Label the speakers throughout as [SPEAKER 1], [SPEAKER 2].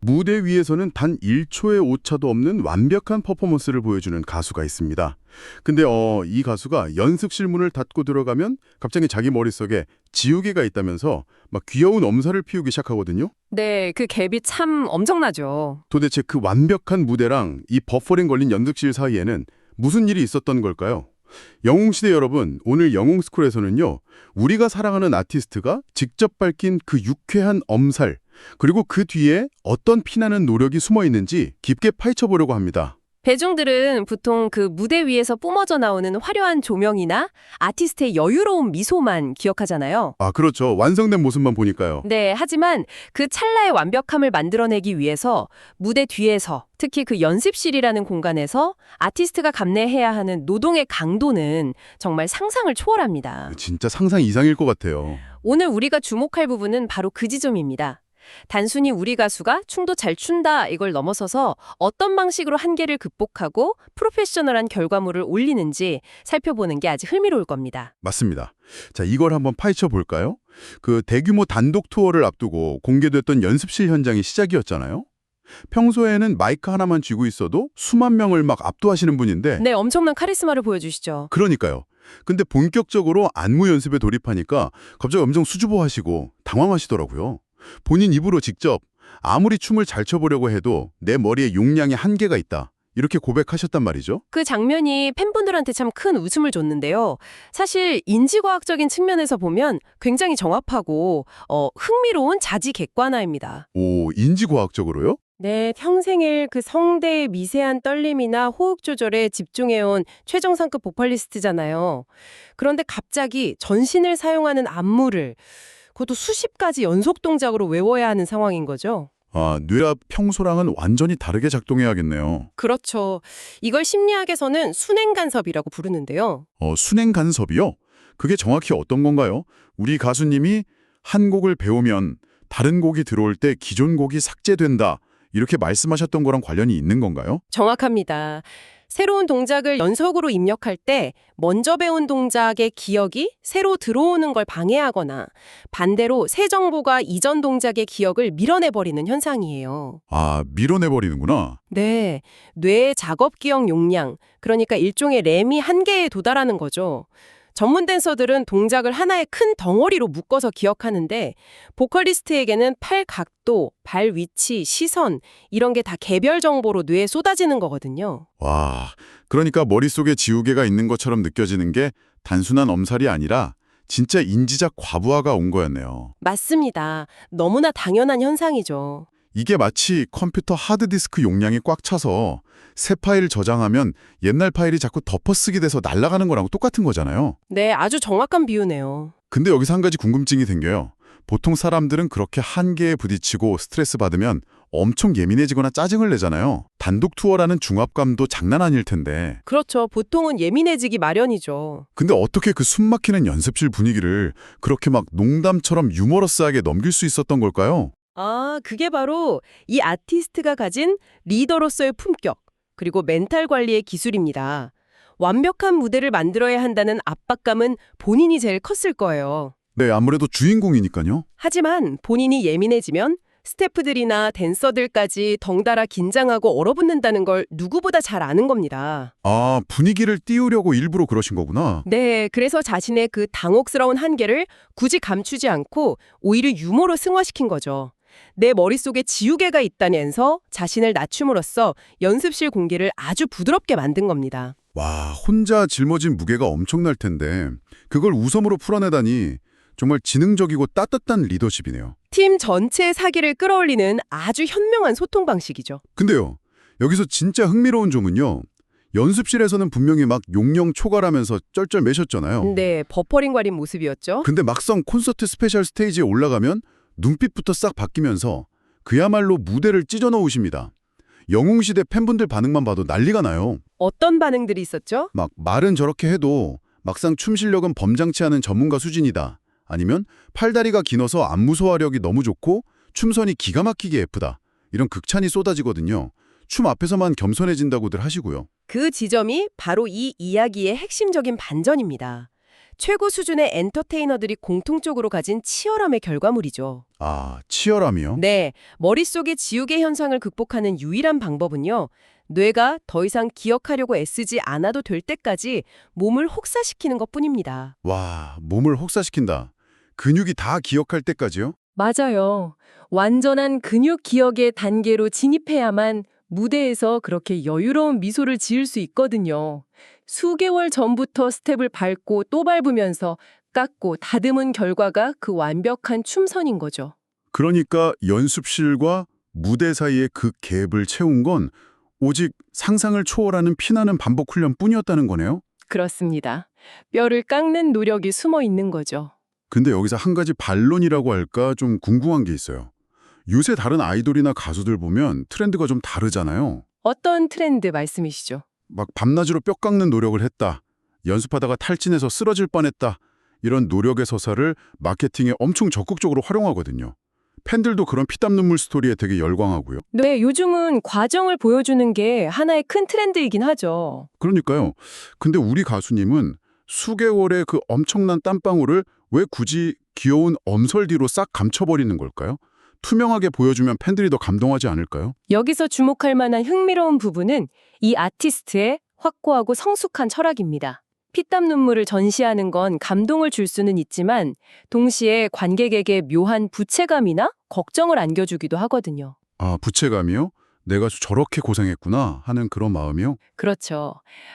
[SPEAKER 1] 무대 위에서는 단 1초의 오차도 없는 완벽한 퍼포먼스를 보여주는 가수가 있습니다. 근데 이 가수가 연습실 문을 닫고 들어가면 갑자기 자기 머릿속에 지우개가 있다면서 막 귀여운 엄살을 피우기 시작하거든요.
[SPEAKER 2] 네, 그 갭이 참 엄청나죠.
[SPEAKER 1] 도대체 그 완벽한 무대랑 이 버퍼링 걸린 연습실 사이에는 무슨 일이 있었던 걸까요? 영웅시대 여러분, 오늘 영웅스쿨에서는요, 우리가 사랑하는 아티스트가 직접 밝힌 그 유쾌한 엄살, 그리고 그 뒤에 어떤 피나는 노력이 숨어 있는지 깊게 파헤쳐보려고 합니다.
[SPEAKER 2] 대중들은 보통 그 무대 위에서 뿜어져 나오는 화려한 조명이나 아티스트의 여유로운 미소만 기억하잖아요.
[SPEAKER 1] 아, 그렇죠. 완성된 모습만 보니까요.
[SPEAKER 2] 네, 하지만 그 찰나의 완벽함을 만들어내기 위해서 무대 뒤에서, 특히 그 연습실이라는 공간에서 아티스트가 감내해야 하는 노동의 강도는 정말 상상을 초월합니다.
[SPEAKER 1] 진짜 상상 이상일 것 같아요.
[SPEAKER 2] 오늘 우리가 주목할 부분은 바로 그 지점입니다. 단순히 우리 가수가 춤도 잘 춘다 이걸 넘어서서 어떤 방식으로 한계를 극복하고 프로페셔널한 결과물을 올리는지 살펴보는 게 아주 흥미로울 겁니다.
[SPEAKER 1] 맞습니다. 자, 이걸 한번 파헤쳐 볼까요? 그 대규모 단독 투어를 앞두고 공개됐던 연습실 현장이 시작이었잖아요. 평소에는 마이크 하나만 쥐고 있어도 수만 명을 막 압도하시는 분인데
[SPEAKER 2] 네, 엄청난 카리스마를 보여주시죠.
[SPEAKER 1] 그러니까요. 근데 본격적으로 안무 연습에 돌입하니까 갑자기 엄청 수줍어하시고 당황하시더라고요. 본인 입으로 직접 아무리 춤을 잘 춰보려고 해도 내 머리에 용량의 한계가 있다. 이렇게 고백하셨단 말이죠.
[SPEAKER 2] 그 장면이 팬분들한테 참 큰 웃음을 줬는데요. 사실 인지과학적인 측면에서 보면 굉장히 정확하고 흥미로운 자지 객관화입니다.
[SPEAKER 1] 오, 인지과학적으로요?
[SPEAKER 2] 네, 평생일 그 성대의 미세한 떨림이나 호흡 조절에 집중해온 최정상급 보컬리스트잖아요. 그런데 갑자기 전신을 사용하는 안무를 그것도 수십 가지 연속 동작으로 외워야 하는 상황인 거죠.
[SPEAKER 1] 아, 뇌가 평소랑은 완전히 다르게 작동해야겠네요.
[SPEAKER 2] 그렇죠. 이걸 심리학에서는 순행간섭이라고 부르는데요.
[SPEAKER 1] 순행 간섭이요? 그게 정확히 어떤 건가요? 우리 가수님이 한 곡을 배우면 다른 곡이 들어올 때 기존 곡이 삭제된다. 이렇게 말씀하셨던 거랑 관련이 있는 건가요?
[SPEAKER 2] 정확합니다. 새로운 동작을 연속으로 입력할 때 먼저 배운 동작의 기억이 새로 들어오는 걸 방해하거나 반대로 새 정보가 이전 동작의 기억을 밀어내버리는 현상이에요.
[SPEAKER 1] 아, 밀어내버리는구나.
[SPEAKER 2] 네, 뇌의 작업 기억 용량, 그러니까 일종의 램이 한계에 도달하는 거죠. 전문 댄서들은 동작을 하나의 큰 덩어리로 묶어서 기억하는데 보컬리스트에게는 팔 각도, 발 위치, 시선 이런 게 다 개별 정보로 뇌에 쏟아지는 거거든요.
[SPEAKER 1] 와, 그러니까 머릿속에 지우개가 있는 것처럼 느껴지는 게 단순한 엄살이 아니라 진짜 인지적 과부하가 온 거였네요.
[SPEAKER 2] 맞습니다. 너무나 당연한 현상이죠.
[SPEAKER 1] 이게 마치 컴퓨터 하드디스크 용량이 꽉 차서 새 파일 저장하면 옛날 파일이 자꾸 덮어쓰기 돼서 날아가는 거랑 똑같은 거잖아요.
[SPEAKER 2] 네, 아주 정확한 비유네요.
[SPEAKER 1] 근데 여기서 한 가지 궁금증이 생겨요. 보통 사람들은 그렇게 한계에 부딪히고 스트레스 받으면 엄청 예민해지거나 짜증을 내잖아요. 단독 투어라는 중압감도 장난 아닐 텐데.
[SPEAKER 2] 그렇죠. 보통은 예민해지기 마련이죠.
[SPEAKER 1] 근데 어떻게 그 숨막히는 연습실 분위기를 그렇게 막 농담처럼 유머러스하게 넘길 수 있었던 걸까요?
[SPEAKER 2] 아, 그게 바로 이 아티스트가 가진 리더로서의 품격, 그리고 멘탈 관리의 기술입니다. 완벽한 무대를 만들어야 한다는 압박감은 본인이 제일 컸을 거예요.
[SPEAKER 1] 네, 아무래도 주인공이니까요.
[SPEAKER 2] 하지만 본인이 예민해지면 스태프들이나 댄서들까지 덩달아 긴장하고 얼어붙는다는 걸 누구보다 잘 아는 겁니다.
[SPEAKER 1] 아, 분위기를 띄우려고 일부러 그러신 거구나.
[SPEAKER 2] 네, 그래서 자신의 그 당혹스러운 한계를 굳이 감추지 않고 오히려 유머로 승화시킨 거죠. 내 머릿속에 지우개가 있다면서 자신을 낮춤으로써 연습실 공기를 아주 부드럽게 만든 겁니다.
[SPEAKER 1] 와, 혼자 짊어진 무게가 엄청날 텐데 그걸 웃음으로 풀어내다니 정말 지능적이고 따뜻한 리더십이네요.
[SPEAKER 2] 팀 전체의 사기를 끌어올리는 아주 현명한 소통 방식이죠.
[SPEAKER 1] 근데요, 여기서 진짜 흥미로운 점은요. 연습실에서는 분명히 막 용령 초갈하면서 쩔쩔매셨잖아요.
[SPEAKER 2] 네, 버퍼링 과린 모습이었죠.
[SPEAKER 1] 근데 막상 콘서트 스페셜 스테이지에 올라가면 눈빛부터 싹 바뀌면서 그야말로 무대를 찢어 놓으십니다. 영웅시대 팬분들 반응만 봐도 난리가 나요.
[SPEAKER 2] 어떤 반응들이 있었죠?
[SPEAKER 1] 막 말은 저렇게 해도 막상 춤 실력은 범상치 않은 전문가 수준이다. 아니면 팔다리가 길어서 안무 소화력이 너무 좋고 춤선이 기가 막히게 예쁘다. 이런 극찬이 쏟아지거든요. 춤 앞에서만 겸손해진다고들 하시고요.
[SPEAKER 2] 그 지점이 바로 이 이야기의 핵심적인 반전입니다. 최고 수준의 엔터테이너들이 공통적으로 가진 치열함의 결과물이죠.
[SPEAKER 1] 아, 치열함이요?
[SPEAKER 2] 네, 머릿속의 지우개 현상을 극복하는 유일한 방법은요. 뇌가 더 이상 기억하려고 애쓰지 않아도 될 때까지 몸을 혹사시키는 것뿐입니다.
[SPEAKER 1] 와, 몸을 혹사시킨다. 근육이 다 기억할 때까지요?
[SPEAKER 3] 맞아요. 완전한 근육 기억의 단계로 진입해야만 무대에서 그렇게 여유로운 미소를 지을 수 있거든요. 수개월 전부터 스텝을 밟고 또 밟으면서 깎고 다듬은 결과가 그 완벽한 춤선인 거죠.
[SPEAKER 1] 그러니까 연습실과 무대 사이의 그 갭을 채운 건 오직 상상을 초월하는 피나는 반복 훈련뿐이었다는 거네요?
[SPEAKER 3] 그렇습니다. 뼈를 깎는 노력이 숨어 있는 거죠.
[SPEAKER 1] 근데 여기서 한 가지 반론이라고 할까 좀 궁금한 게 있어요. 요새 다른 아이돌이나 가수들 보면 트렌드가 좀 다르잖아요.
[SPEAKER 3] 어떤 트렌드 말씀이시죠?
[SPEAKER 1] 막 밤낮으로 뼈 깎는 노력을 했다. 연습하다가 탈진해서 쓰러질 뻔했다. 이런 노력의 서사를 마케팅에 엄청 적극적으로 활용하거든요. 팬들도 그런 피땀 눈물 스토리에 되게 열광하고요.
[SPEAKER 3] 네, 요즘은 과정을 보여주는 게 하나의 큰 트렌드이긴 하죠.
[SPEAKER 1] 그러니까요. 근데 우리 가수님은 수개월의 그 엄청난 땀방울을 왜 굳이 귀여운 엄설 뒤로 싹 감춰버리는 걸까요? 투명하게 보여주면 팬들이 더 감동하지 않을까요?
[SPEAKER 3] 여기서 주목할 만한 흥미로운 부분은 이 아티스트의 확고하고 성숙한 철학입니다. 피땀 눈물을 전시하는 건 감동을 줄 수는 있지만 동시에 관객에게 묘한 부채감이나 걱정을 안겨주기도 하거든요.
[SPEAKER 1] 아, 부채감이요? 내가 저렇게 고생했구나 하는 그런 마음이요?
[SPEAKER 3] 그렇죠.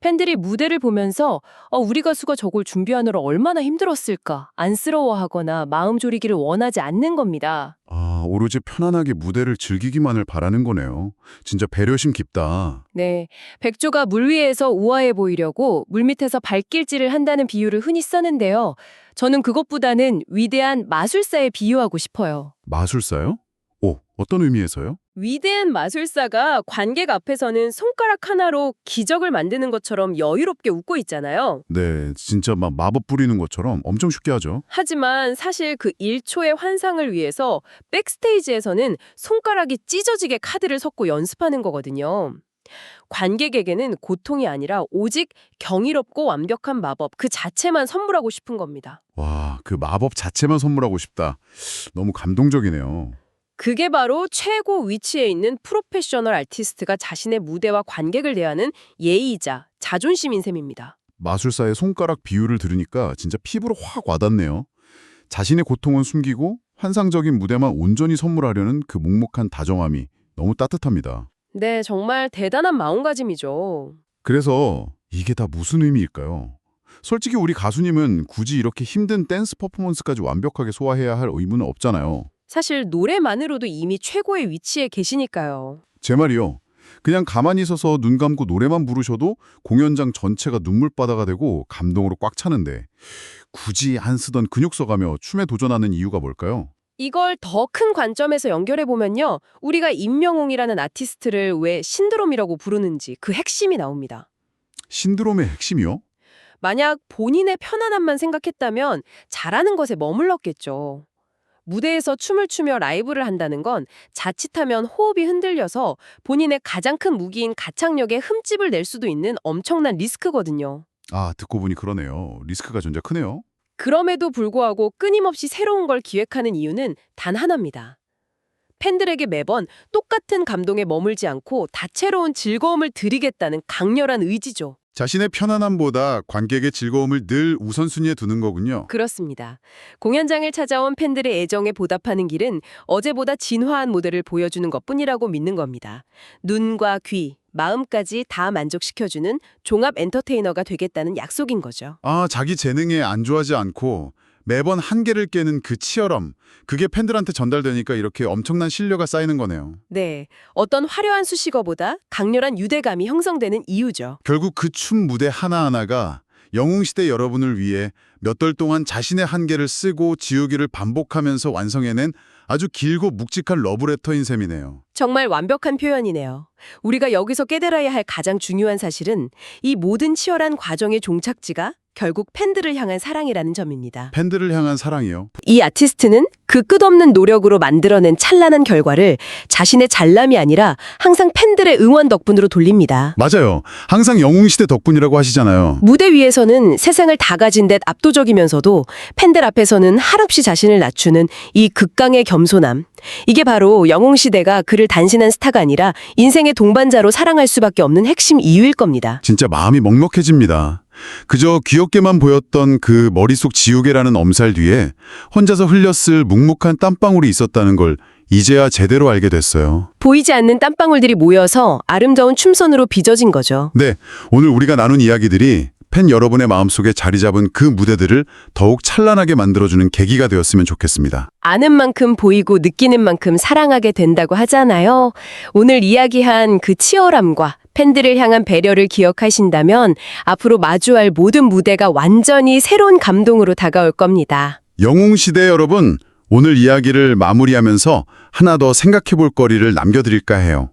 [SPEAKER 3] 팬들이 무대를 보면서 우리 가수가 저걸 준비하느라 얼마나 힘들었을까 안쓰러워하거나 마음 졸이기를 원하지 않는 겁니다.
[SPEAKER 1] 아, 오로지 편안하게 무대를 즐기기만을 바라는 거네요. 진짜 배려심 깊다.
[SPEAKER 3] 네, 백조가 물 위에서 우아해 보이려고 물밑에서 발길질을 한다는 비유를 흔히 쓰는데요. 저는 그것보다는 위대한 마술사에 비유하고 싶어요.
[SPEAKER 1] 마술사요? 오, 어떤 의미에서요?
[SPEAKER 2] 위대한 마술사가 관객 앞에서는 손가락 하나로 기적을 만드는 것처럼 여유롭게 웃고 있잖아요.
[SPEAKER 1] 네, 진짜 막 마법 부리는 것처럼 엄청 쉽게 하죠.
[SPEAKER 2] 하지만 사실 그 1초의 환상을 위해서 백스테이지에서는 손가락이 찢어지게 카드를 섞고 연습하는 거거든요. 관객에게는 고통이 아니라 오직 경이롭고 완벽한 마법 그 자체만 선물하고 싶은 겁니다.
[SPEAKER 1] 와, 그 마법 자체만 선물하고 싶다. 너무 감동적이네요.
[SPEAKER 2] 그게 바로 최고 위치에 있는 프로페셔널 아티스트가 자신의 무대와 관객을 대하는 예의이자 자존심인 셈입니다.
[SPEAKER 1] 마술사의 손가락 비유를 들으니까 진짜 피부로 확 와닿네요. 자신의 고통은 숨기고 환상적인 무대만 온전히 선물하려는 그 묵묵한 다정함이 너무 따뜻합니다.
[SPEAKER 2] 네, 정말 대단한 마음가짐이죠.
[SPEAKER 1] 그래서 이게 다 무슨 의미일까요? 솔직히 우리 가수님은 굳이 이렇게 힘든 댄스 퍼포먼스까지 완벽하게 소화해야 할 의무는 없잖아요.
[SPEAKER 2] 사실 노래만으로도 이미 최고의 위치에 계시니까요.
[SPEAKER 1] 제 말이요. 그냥 가만히 있어서 눈 감고 노래만 부르셔도 공연장 전체가 눈물바다가 되고 감동으로 꽉 차는데 굳이 안 쓰던 근육 써가며 춤에 도전하는 이유가 뭘까요?
[SPEAKER 2] 이걸 더 큰 관점에서 연결해보면요. 우리가 임영웅이라는 아티스트를 왜 신드롬이라고 부르는지 그 핵심이 나옵니다.
[SPEAKER 1] 신드롬의 핵심이요?
[SPEAKER 2] 만약 본인의 편안함만 생각했다면 잘하는 것에 머물렀겠죠. 무대에서 춤을 추며 라이브를 한다는 건 자칫하면 호흡이 흔들려서 본인의 가장 큰 무기인 가창력에 흠집을 낼 수도 있는 엄청난 리스크거든요.
[SPEAKER 1] 아, 듣고 보니 그러네요. 리스크가 진짜 크네요.
[SPEAKER 2] 그럼에도 불구하고 끊임없이 새로운 걸 기획하는 이유는 단 하나입니다. 팬들에게 매번 똑같은 감동에 머물지 않고 다채로운 즐거움을 드리겠다는 강렬한 의지죠.
[SPEAKER 1] 자신의 편안함보다 관객의 즐거움을 늘 우선순위에 두는 거군요.
[SPEAKER 2] 그렇습니다. 공연장을 찾아온 팬들의 애정에 보답하는 길은 어제보다 진화한 무대를 보여주는 것뿐이라고 믿는 겁니다. 눈과 귀, 마음까지 다 만족시켜주는 종합 엔터테이너가 되겠다는 약속인 거죠.
[SPEAKER 1] 아, 자기 재능에 안주하지 않고 매번 한계를 깨는 그 치열함, 그게 팬들한테 전달되니까 이렇게 엄청난 신뢰가 쌓이는 거네요.
[SPEAKER 2] 네, 어떤 화려한 수식어보다 강렬한 유대감이 형성되는 이유죠.
[SPEAKER 1] 결국 그 춤 무대 하나하나가 영웅시대 여러분을 위해 몇 달 동안 자신의 한계를 쓰고 지우기를 반복하면서 완성해낸 아주 길고 묵직한 러브레터인 셈이네요.
[SPEAKER 2] 정말 완벽한 표현이네요. 우리가 여기서 깨달아야 할 가장 중요한 사실은 이 모든 치열한 과정의 종착지가 결국 팬들을 향한 사랑이라는 점입니다.
[SPEAKER 1] 팬들을 향한 사랑이요.
[SPEAKER 2] 이 아티스트는 그 끝없는 노력으로 만들어낸 찬란한 결과를 자신의 잘남이 아니라 항상 팬들의 응원 덕분으로 돌립니다.
[SPEAKER 1] 맞아요. 항상 영웅시대 덕분이라고 하시잖아요.
[SPEAKER 2] 무대 위에서는 세상을 다 가진 듯 압도적이면서도 팬들 앞에서는 한없이 자신을 낮추는 이 극강의 겸손함. 이게 바로 영웅시대가 그를 단순한 스타가 아니라 인생의 동반자로 사랑할 수밖에 없는 핵심 이유일 겁니다.
[SPEAKER 1] 진짜 마음이 먹먹해집니다. 그저 귀엽게만 보였던 그 머릿속 지우개라는 엄살 뒤에 혼자서 흘렸을 묵묵한 땀방울이 있었다는 걸 이제야 제대로 알게 됐어요.
[SPEAKER 2] 보이지 않는 땀방울들이 모여서 아름다운 춤선으로 빚어진 거죠.
[SPEAKER 1] 네, 오늘 우리가 나눈 이야기들이 팬 여러분의 마음속에 자리 잡은 그 무대들을 더욱 찬란하게 만들어주는 계기가 되었으면 좋겠습니다.
[SPEAKER 2] 아는 만큼 보이고 느끼는 만큼 사랑하게 된다고 하잖아요. 오늘 이야기한 그 치열함과 팬들을 향한 배려를 기억하신다면 앞으로 마주할 모든 무대가 완전히 새로운 감동으로 다가올 겁니다.
[SPEAKER 1] 영웅시대 여러분, 오늘 이야기를 마무리하면서 하나 더 생각해볼 거리를 남겨드릴까 해요.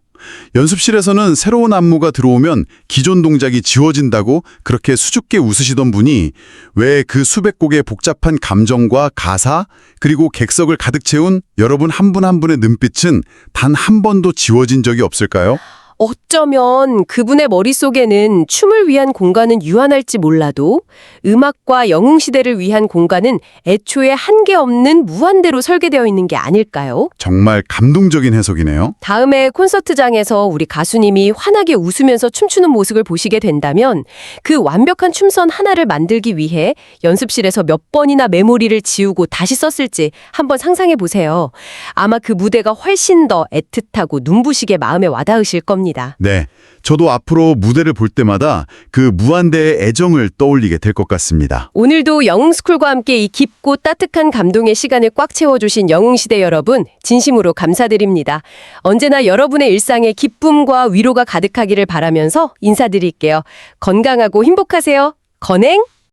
[SPEAKER 1] 연습실에서는 새로운 안무가 들어오면 기존 동작이 지워진다고 그렇게 수줍게 웃으시던 분이 왜 그 수백 곡의 복잡한 감정과 가사 그리고 객석을 가득 채운 여러분 한 분 한 분의 눈빛은 단 한 번도 지워진 적이 없을까요?
[SPEAKER 2] 어쩌면 그분의 머릿속에는 춤을 위한 공간은 유한할지 몰라도 음악과 영웅시대를 위한 공간은 애초에 한계 없는 무한대로 설계되어 있는 게 아닐까요?
[SPEAKER 1] 정말 감동적인 해석이네요.
[SPEAKER 2] 다음에 콘서트장에서 우리 가수님이 환하게 웃으면서 춤추는 모습을 보시게 된다면 그 완벽한 춤선 하나를 만들기 위해 연습실에서 몇 번이나 메모리를 지우고 다시 썼을지 한번 상상해 보세요. 아마 그 무대가 훨씬 더 애틋하고 눈부시게 마음에 와닿으실 겁니다.
[SPEAKER 1] 네, 저도 앞으로 무대를 볼 때마다 그 무한대의 애정을 떠올리게 될 것 같습니다.
[SPEAKER 2] 오늘도 영웅스쿨과 함께 이 깊고 따뜻한 감동의 시간을 꽉 채워주신 영웅시대 여러분, 진심으로 감사드립니다. 언제나 여러분의 일상에 기쁨과 위로가 가득하기를 바라면서 인사드릴게요. 건강하고 행복하세요. 건행!